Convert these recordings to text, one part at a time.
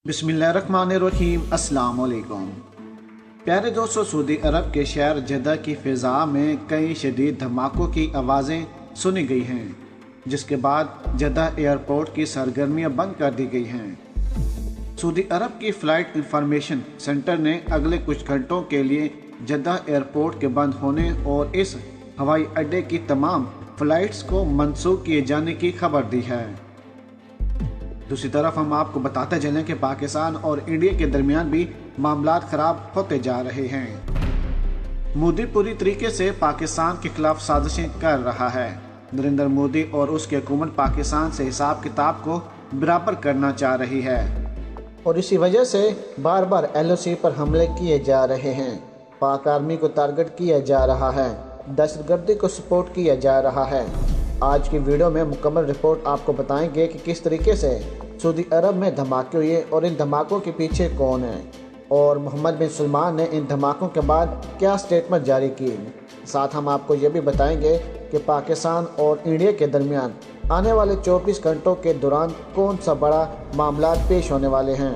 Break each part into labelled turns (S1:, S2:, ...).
S1: बिस्मिल्लाहिर्रहमानिर्रहीम। अस्सलाम वालेकुम। प्यारे दोस्तों, सऊदी अरब के शहर जद्दा की फ़िज़ा में कई शदीद धमाकों की आवाज़ें सुनी गई हैं, जिसके बाद जद्दा एयरपोर्ट की सरगर्मियां बंद कर दी गई हैं। सऊदी अरब की फ़्लाइट इंफॉर्मेशन सेंटर ने अगले कुछ घंटों के लिए जद्दा एयरपोर्ट के बंद होने और इस हवाई अड्डे की तमाम फ़्लाइट्स को मनसूख किए जाने की खबर दी है। दूसरी तरफ हम आपको बताते चलें कि पाकिस्तान और इंडिया के दरमियान भी मामलात खराब होते जा रहे हैं। मोदी पूरी तरीके से पाकिस्तान के खिलाफ साजिशें कर रहा है। नरेंद्र मोदी और उसकी हुकूमत पाकिस्तान से हिसाब किताब को बराबर करना चाह रही है और इसी वजह से बार बार LOC पर हमले किए जा रहे हैं। पाक आर्मी को टारगेट किया जा रहा है, दहशतगर्दी को सपोर्ट किया जा रहा है। आज की वीडियो में मुकम्मल रिपोर्ट आपको बताएंगे कि किस तरीके से सऊदी अरब में धमाके हुए और इन धमाकों के पीछे कौन है और मोहम्मद बिन सलमान ने इन धमाकों के बाद क्या स्टेटमेंट जारी की। साथ हम आपको ये भी बताएंगे कि पाकिस्तान और इंडिया के दरमियान आने वाले 24 घंटों के दौरान कौन सा बड़ा मामला पेश होने वाले हैं।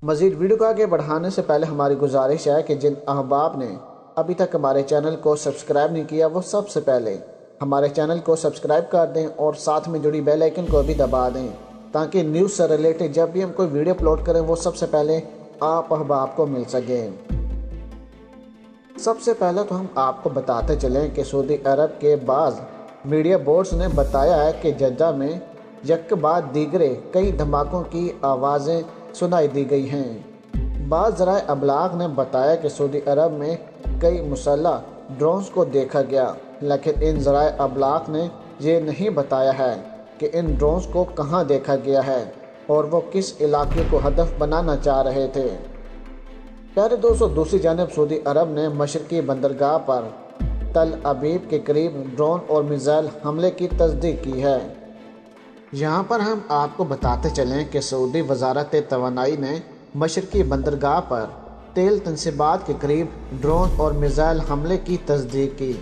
S1: मज़ीद वीडियो को आगे बढ़ाने से पहले हमारी गुजारिश है कि जिन अहबाब ने अभी तक हमारे चैनल को सब्सक्राइब नहीं किया वो सबसे पहले हमारे चैनल को सब्सक्राइब कर दें और साथ में जुड़ी बेल आइकन को भी दबा दें, ताकि न्यूज़ से रिलेटेड जब भी हम कोई वीडियो अपलोड करें वो सबसे पहले आप अहबाब को मिल सके। सबसे पहले तो हम आपको बताते चलें कि सऊदी अरब के बाज़ मीडिया बोर्ड्स ने बताया है कि जद्दा में यक बाद दीगरे कई धमाकों की आवाज़ें सुनाई दी गई हैं। बाज़ ज़राए अबलाग ने बताया कि सऊदी अरब में कई मुसल्लह ड्रोन्स को देखा गया, लेकिन इन ज़राए अबलाग ने ये नहीं बताया है कि इन ड्रोन्स को कहां देखा गया है और वो किस इलाके को हदफ बनाना चाह रहे थे। प्यारे दोस्तों, दूसरी जानब सऊदी अरब ने मशरकी बंदरगाह पर तल अबीब के करीब ड्रोन और मिसाइल हमले की तस्दीक की है। यहाँ पर हम आपको बताते चलें कि सऊदी वजारत तवानाई ने मशरकी बंदरगाह पर तेल तनसीबात के करीब ड्रोन और मिसाइल हमले की तस्दीक की,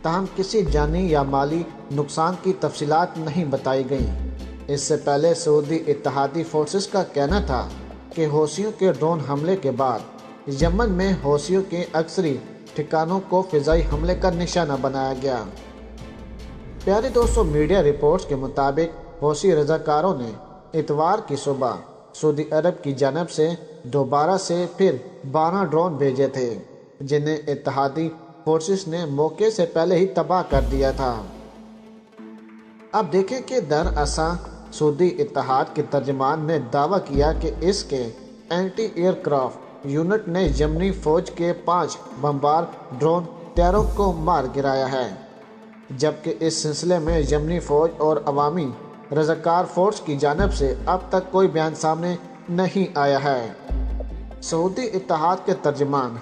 S1: ताहम किसी जानी या माली नुकसान की तफसीलात नहीं बताई गईं। इससे पहले सऊदी इत्तेहादी फोर्सेस का कहना था कि हौसियों के ड्रोन हमले के बाद यमन में हौसियों के अक्सरी ठिकानों को फ़िज़ाई हमले का निशाना बनाया गया। प्यारे दोस्तों, मीडिया रिपोर्ट्स के मुताबिक हौसी रज़ाकारों ने इतवार की सुबह सऊदी अरब की जानब से दोबारा से फिर 12 ड्रोन भेजे थे, जिन्हें इत्तेहादी फोर्सेस ने मौके से पहले ही तबाह कर दिया था। अब देखें कि दरअसल सऊदी इत्तेहाद के तर्जमान ने दावा किया कि इसके एंटी एयरक्राफ्ट यूनिट ने यमनी फ़ौज के 5 बमबार ड्रोन तैयारों को मार गिराया है, जबकि इस सिलसिले में यमनी फ़ौज और अवामी रज़ाकार फोर्स की जानब से अब तक कोई बयान सामने नहीं आया है। सऊदी इत्तेहाद के तर्जमान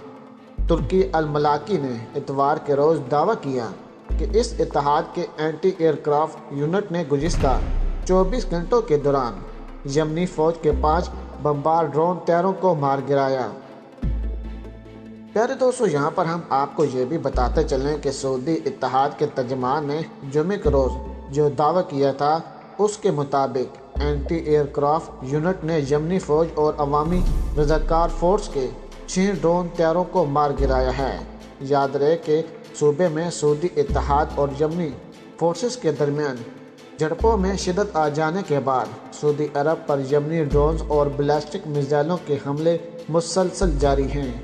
S1: तुर्की अल-मलाकी ने इतवार के रोज़ दावा किया कि इस इत्तेहाद के एंटी एयरक्राफ्ट यूनिट ने गुज़िश्ता 24 घंटों के दौरान यमनी फ़ौज के 5 बमबार ड्रोन तैयारों को मार गिराया। प्यारे दोस्तों, यहाँ पर हम आपको ये भी बताते चलें कि सऊदी इत्तेहाद के तर्जमान ने जुमे के रोज़ जो दावा किया था उसके मुताबिक एंटी एयरक्राफ्ट यूनिट ने यमनी फ़ौज और अवामी रज़ाकार फोर्स के 6 ड्रोन तैयारों को मार गिराया है। याद रहे कि सूबे में सऊदी इत्तेहाद और यमनी फोर्सेस के दरमियान झड़पों में शिद्दत आ जाने के बाद सऊदी अरब पर यमनी ड्रोन्स और बैलिस्टिक मिसाइलों के हमले मुसलसल जारी हैं।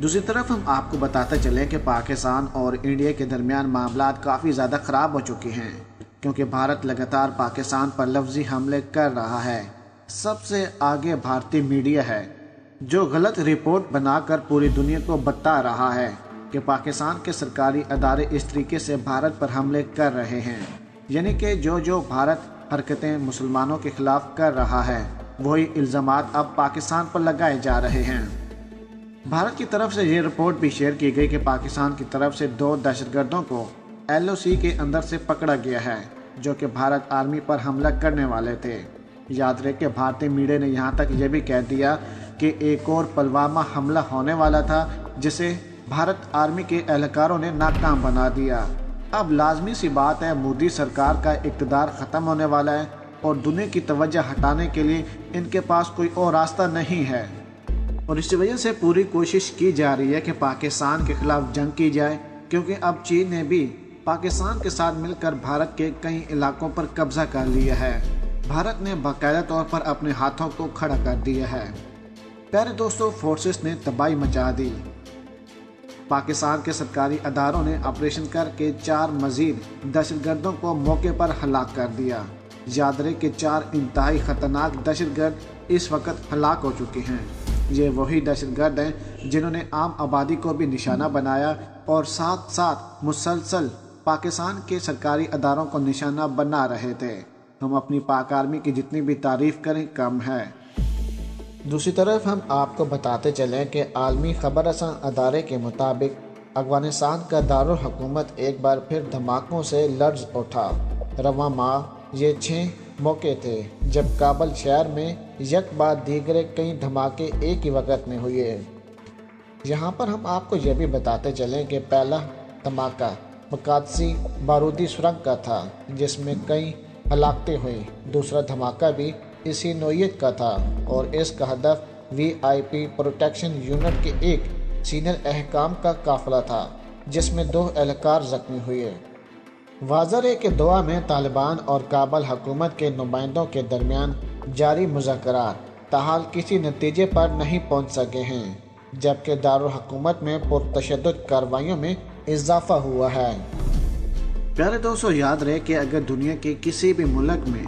S1: दूसरी तरफ हम आपको बताते चलें कि पाकिस्तान और इंडिया के दरमियान मामलात काफ़ी ज़्यादा ख़राब हो चुके हैं, क्योंकि भारत लगातार पाकिस्तान पर लफ्ज़ी हमले कर रहा है। सबसे आगे भारतीय मीडिया है जो गलत रिपोर्ट बनाकर पूरी दुनिया को बता रहा है कि पाकिस्तान के सरकारी अदारे इस तरीके से भारत पर हमले कर रहे हैं, यानी कि जो भारत हरकतें मुसलमानों के खिलाफ कर रहा है वही इल्ज़ामात अब पाकिस्तान पर लगाए जा रहे हैं। भारत की तरफ से ये रिपोर्ट भी शेयर की गई कि पाकिस्तान की तरफ से 2 दहशतगर्दों को LOC के अंदर से पकड़ा गया है, जो कि भारत आर्मी पर हमला करने वाले थे। याद रहे कि भारतीय मीडिया ने यहाँ तक ये भी कह दिया कि एक और पुलवामा हमला होने वाला था, जिसे भारत आर्मी के एहलकारों ने नाकाम बना दिया। अब लाजमी सी बात है, मोदी सरकार का इक़्तिदार ख़त्म होने वाला है और दुनिया की तवज्जो हटाने के लिए इनके पास कोई और रास्ता नहीं है। और इसी वजह से पूरी कोशिश की जा रही है कि पाकिस्तान के खिलाफ जंग की जाए, क्योंकि अब चीन ने भी पाकिस्तान के साथ मिलकर भारत के कई इलाकों पर कब्जा कर लिया है। भारत ने बाकायदा तौर पर अपने हाथों को खड़ा कर दिया है। प्यारे दोस्तों, फोर्सेस ने तबाही मचा दी। पाकिस्तान के सरकारी अदारों ने ऑपरेशन करके 4 मजीद दहशतगर्दों को मौके पर हलाक कर दिया। याद रहे कि 4 इंतहाई खतरनाक दहशतगर्द इस वक्त हलाक हो चुके हैं। ये वही दहशतगर्द हैं जिन्होंने आम आबादी को भी निशाना बनाया और साथ साथ मुसलसल पाकिस्तान के सरकारी अदारों को निशाना बना रहे थे। हम अपनी पाक आर्मी की जितनी भी तारीफ करें कम है। दूसरी तरफ हम आपको बताते चलें कि आलमी खबर रसां अदारे के मुताबिक अफगानिस्तान का दारुल हुकूमत एक बार फिर धमाकों से लर्ज उठा। रवां माह ये 6 मौके थे जब काबल शहर में एक बाद दीगरे कई धमाके एक ही वक्त में हुए। यहाँ पर हम आपको यह भी बताते चलें कि पहला धमाका मकादसी बारूदी सुरंग का था जिसमें कई हलाकतें हुई। दूसरा धमाका भी इसी नौइयत का था और इसका हदफ VIP प्रोटेक्शन यूनिट के एक सीनियर अहकाम का काफिला था जिसमें 2 एहलकार जख्मी हुए। वाज़ह है कि दोहा में तालिबान और काबल हुकूमत के नुमाइंदों के दरमियान जारी मुज़ाकरात ताहाल किसी नतीजे पर नहीं पहुंच सके हैं, जबकि दारुल हुकूमत में पुरतशद्दुद कार्रवाइयों में इजाफा हुआ है। प्यारे दोस्तों, याद रहे कि अगर दुनिया के किसी भी मुल्क में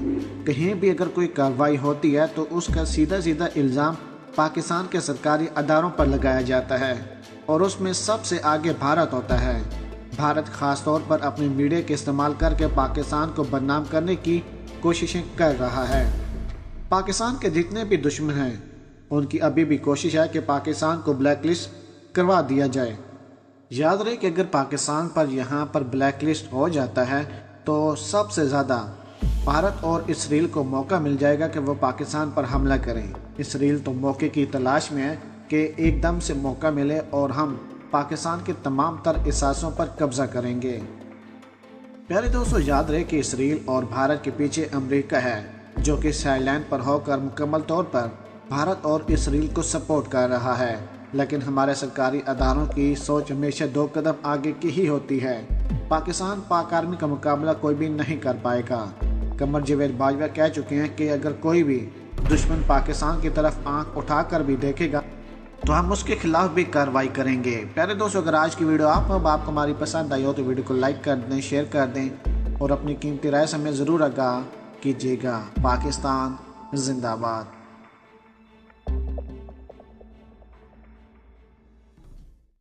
S1: कहीं भी अगर कोई कार्रवाई होती है तो उसका सीधा सीधा इल्ज़ाम पाकिस्तान के सरकारी अदारों पर लगाया जाता है और उसमें सबसे आगे भारत होता है। भारत ख़ास तौर पर अपने मीडिया के इस्तेमाल करके पाकिस्तान को बदनाम करने की कोशिशें कर रहा है। पाकिस्तान के जितने भी दुश्मन हैं उनकी अभी भी कोशिश है कि पाकिस्तान को ब्लैक लिस्ट करवा दिया जाए। याद रहे कि अगर पाकिस्तान पर यहाँ पर ब्लैक लिस्ट हो जाता है तो सबसे ज़्यादा भारत और इसराइल को मौका मिल जाएगा कि वो पाकिस्तान पर हमला करें। इसराइल तो मौके की तलाश में है कि एकदम से मौका मिले और हम पाकिस्तान के तमाम तर एहसासों पर कब्जा करेंगे। प्यारे दोस्तों, याद रहे कि इसराइल और भारत के पीछे अमेरिका है जो कि साइडलाइन पर होकर मुकम्मल तौर पर भारत और इसराइल को सपोर्ट कर रहा है, लेकिन हमारे सरकारी अदारों की सोच हमेशा 2 कदम आगे की ही होती है। पाकिस्तान पाक आर्मी का मुकाबला कोई भी नहीं कर पाएगा। कमर जावेद बाजवा कह चुके हैं कि अगर कोई भी दुश्मन पाकिस्तान की तरफ आंख उठाकर भी देखेगा तो हम उसके खिलाफ भी कार्रवाई करेंगे। प्यारे दोस्तों, अगर आज की वीडियो आपको हमारी पसंद आई हो तो वीडियो को लाइक कर दें, शेयर कर दें और अपनी कीमती राय से हमें ज़रूर आगाह कीजिएगा। पाकिस्तान जिंदाबाद।